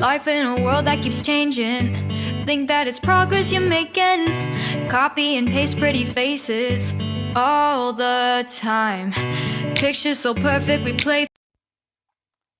Life in a world that keeps changing. Think that it's progress you're making. Copy and paste pretty faces all the time. Pictures so perfect we play.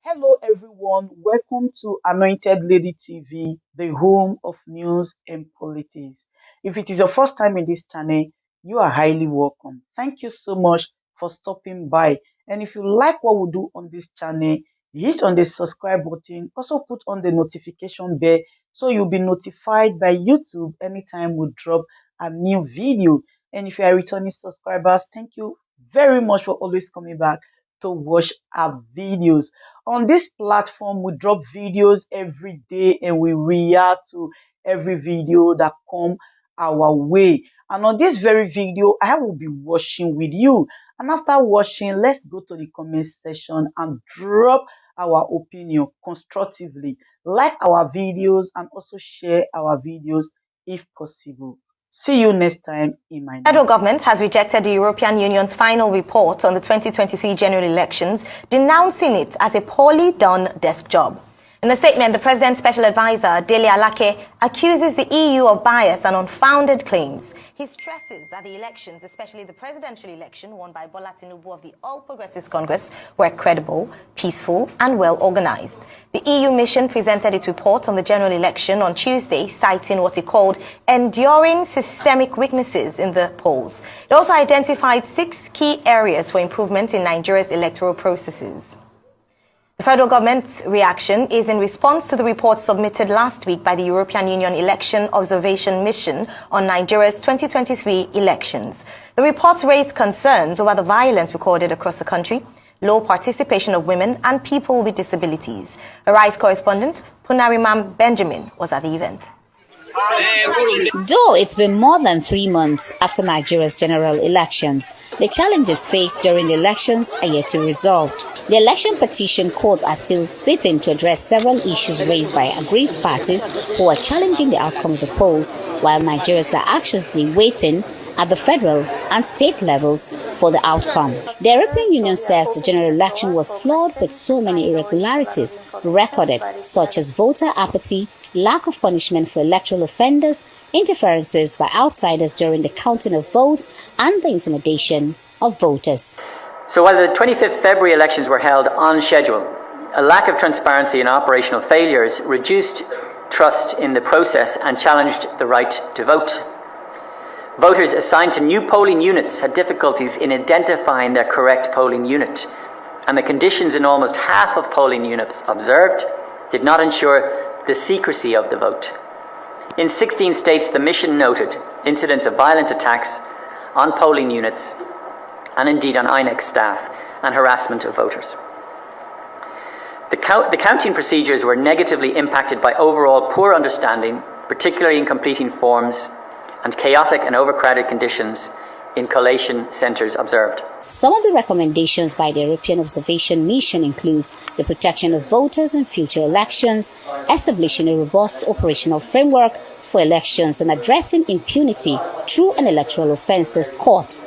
Hello everyone, welcome to Anointed Lady TV, the home of news and politics. If it is your first time in this channel, you are highly welcome. Thank you so much for stopping by. And if you like what we do on this channel, hit on the subscribe button, also put on the notification bell so you'll be notified by YouTube anytime we drop a new video. And if you are returning subscribers, thank you very much for always coming back to watch our videos. On this platform, we drop videos every day and we react to every video that come our way. And on this very video, I will be watching with you. And after watching, let's go to the comment section and drop our opinion constructively. Like our videos and also share our videos if possible. See you next time in my The federal government has rejected the European Union's final report on the 2023 general elections, denouncing it as a poorly done desk job. In a statement, the President's Special Advisor, Dele Alake, accuses the EU of bias and unfounded claims. He stresses that the elections, especially the presidential election won by Bola Tinubu of the All Progressives Congress, were credible, peaceful and well organized. The EU mission presented its report on the general election on Tuesday, citing what it called enduring systemic weaknesses in the polls. It also identified 6 key areas for improvement in Nigeria's electoral processes. The federal government's reaction is in response to the report submitted last week by the European Union Election Observation Mission on Nigeria's 2023 elections. The report raised concerns over the violence recorded across the country, low participation of women and people with disabilities. Arise correspondent Punarimam Benjamin was at the event. Though it's been more than 3 months after Nigeria's general elections, the challenges faced during the elections are yet to be resolved. The election petition courts are still sitting to address several issues raised by aggrieved parties who are challenging the outcome of the polls, while Nigerians are anxiously waiting at the federal and state levels for the outcome. The European Union says the general election was flawed with so many irregularities recorded, such as voter apathy, lack of punishment for electoral offenders, interferences by outsiders during the counting of votes, and the intimidation of voters. So while the 25th February elections were held on schedule, a lack of transparency and operational failures reduced trust in the process and challenged the right to vote. Voters assigned to new polling units had difficulties in identifying their correct polling unit, and the conditions in almost half of polling units observed did not ensure the secrecy of the vote. In 16 states, the mission noted incidents of violent attacks on polling units and indeed on Inec staff and harassment of voters. The counting procedures were negatively impacted by overall poor understanding, particularly in completing forms, and chaotic and overcrowded conditions in collation centres observed. Some of the recommendations by the European Observation Mission includes the protection of voters in future elections, establishing a robust operational framework for elections, and addressing impunity through an electoral offences court.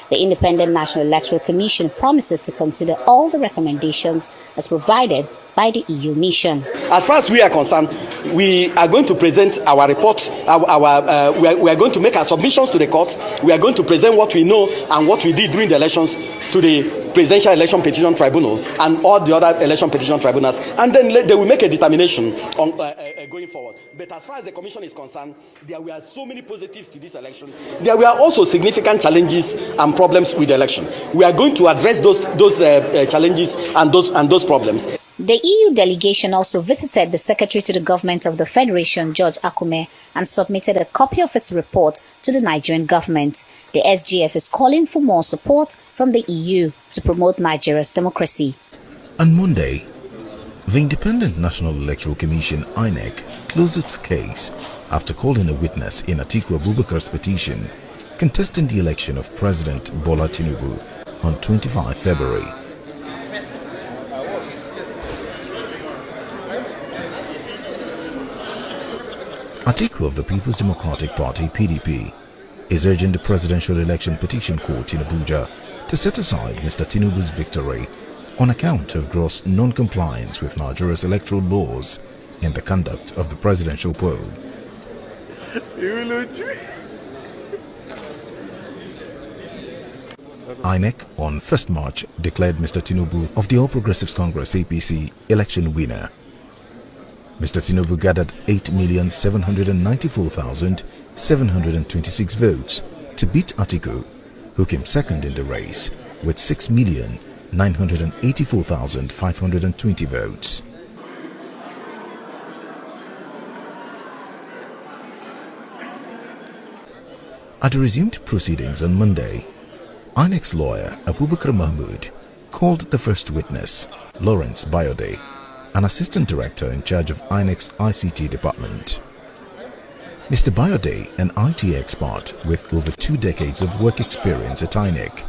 The Independent National Electoral Commission promises to consider all the recommendations as provided by the EU mission. As far as we are concerned, we are going to present our report. We are going to make our submissions to the court. We are going to present what we know and what we did during the elections to the Presidential Election Petition Tribunal and all the other election petition tribunals, and then they will make a determination on going forward. But as far as the Commission is concerned, there were so many positives to this election. There were also significant challenges and problems with the election. We are going to address those challenges and those problems. The EU delegation also visited the Secretary to the Government of the Federation, George Akume, and submitted a copy of its report to the Nigerian government. The SGF is calling for more support from the EU to promote Nigeria's democracy. On Monday, the Independent National Electoral Commission, Inec, closed its case after calling a witness in Atiku Abubakar's petition contesting the election of President Bola Tinubu on 25 February. Atiku of the People's Democratic Party (PDP) is urging the Presidential Election Petition Court in Abuja to set aside Mr. Tinubu's victory on account of gross non-compliance with Nigeria's electoral laws in the conduct of the presidential poll. Inec on 1st March declared Mr. Tinubu of the All Progressives Congress APC election winner. Mr. Tinubu gathered 8,794,726 votes to beat Atiku, who came second in the race with 6,984,520 votes. At the resumed proceedings on Monday, Inec's lawyer Abubakar Mahmood called the first witness, Lawrence Bayode, an assistant director in charge of Inec's ICT department. Mr. Bayode, an IT expert with over 2 decades of work experience at Inec,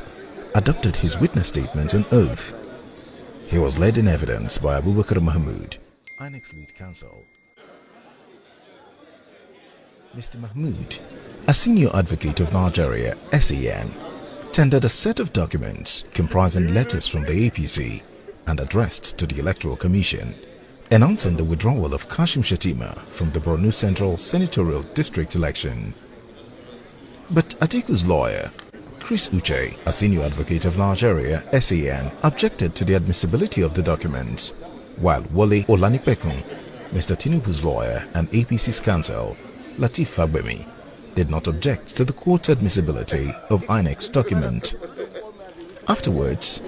adopted his witness statement on oath. He was led in evidence by Abubakar Mahmood, Inec's lead counsel. Mr. Mahmood, a senior advocate of Nigeria, SAN, tendered a set of documents comprising letters from the APC and addressed to the Electoral Commission, announcing the withdrawal of Kashim Shettima from the Borno Central Senatorial District election. But Atiku's lawyer, Chris Uche, a senior advocate of Nigeria, SAN, objected to the admissibility of the documents, while Wole Olanipekun, Mr. Tinubu's lawyer and APC's counsel, Lateef Fagbemi, did not object to the court admissibility of Inec's document. Afterwards,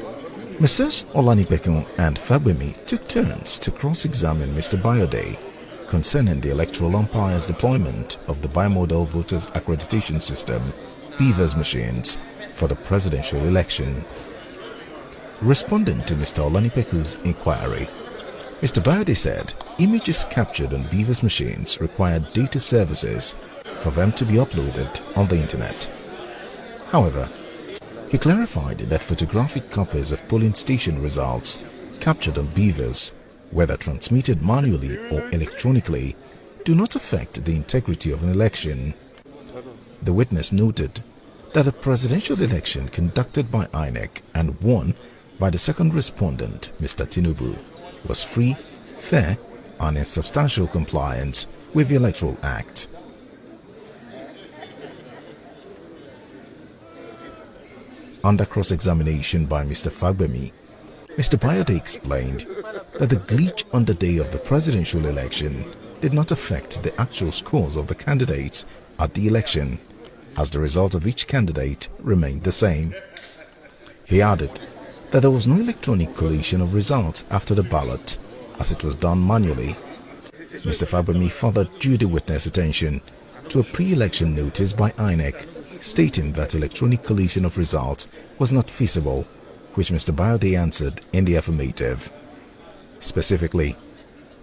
Messrs. Olanipekun and Fagbemi took turns to cross-examine Mr. Bayode concerning the electoral umpire's deployment of the Bimodal Voters Accreditation System, BVAS machines, for the presidential election. Responding to Mr. Olanipekun's inquiry, Mr. Bayode said images captured on BVAS machines required data services for them to be uploaded on the internet. However, he clarified that photographic copies of polling station results captured on BVAS, whether transmitted manually or electronically, do not affect the integrity of an election. The witness noted that the presidential election conducted by Inec and won by the second respondent, Mr. Tinubu, was free, fair, and in substantial compliance with the Electoral Act. Under cross-examination by Mr. Fagbemi, Mr. Bayode explained that the glitch on the day of the presidential election did not affect the actual scores of the candidates at the election, as the result of each candidate remained the same. He added that there was no electronic collation of results after the ballot, as it was done manually. Mr. Fagbemi further drew the witness' attention to a pre-election notice by Inec stating that electronic collation of results was not feasible, which Mr. Bayode answered in the affirmative. Specifically,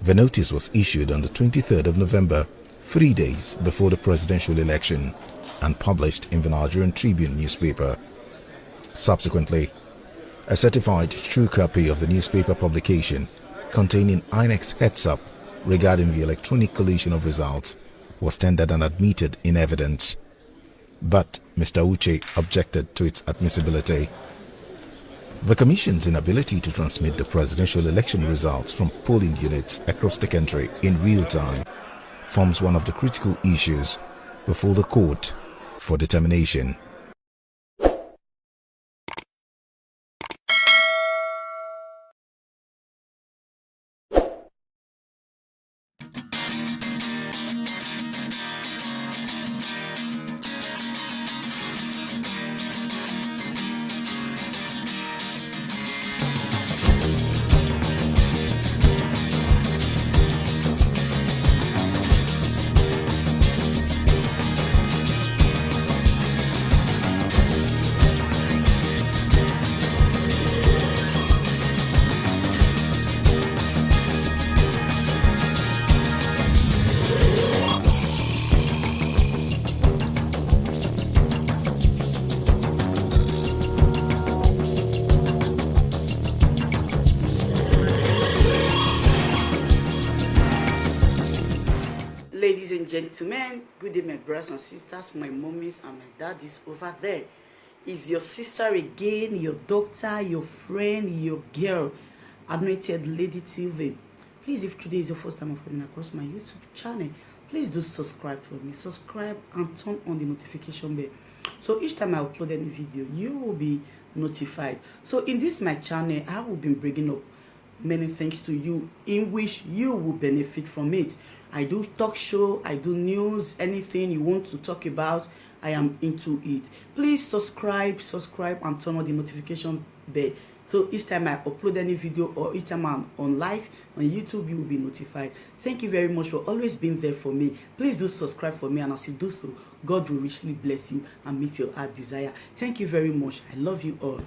the notice was issued on the 23rd of November, 3 days before the presidential election, and published in the Nigerian Tribune newspaper. Subsequently, a certified true copy of the newspaper publication containing Inec's heads-up regarding the electronic collation of results was tendered and admitted in evidence. But Mr. Uche objected to its admissibility. The Commission's inability to transmit the presidential election results from polling units across the country in real time forms one of the critical issues before the court for determination. Ladies and gentlemen, good day, my brothers and sisters, my mommies and my daddies over there. Is your sister again, your doctor, your friend, your girl, Anointed Lady TV. Please, if today is the first time of coming across my YouTube channel, please do subscribe for me. Subscribe and turn on the notification bell. So each time I upload any video, you will be notified. So in this my channel, I will be bringing up many things to you in which you will benefit from it. I do talk show, I do news, anything you want to talk about, I am into it. Please subscribe and turn on the notification bell. So each time I upload any video or each time I'm on live on YouTube, you will be notified. Thank you very much for always being there for me. Please do subscribe for me, and as you do so, God will richly bless you and meet your heart desire. Thank you very much. I love you all.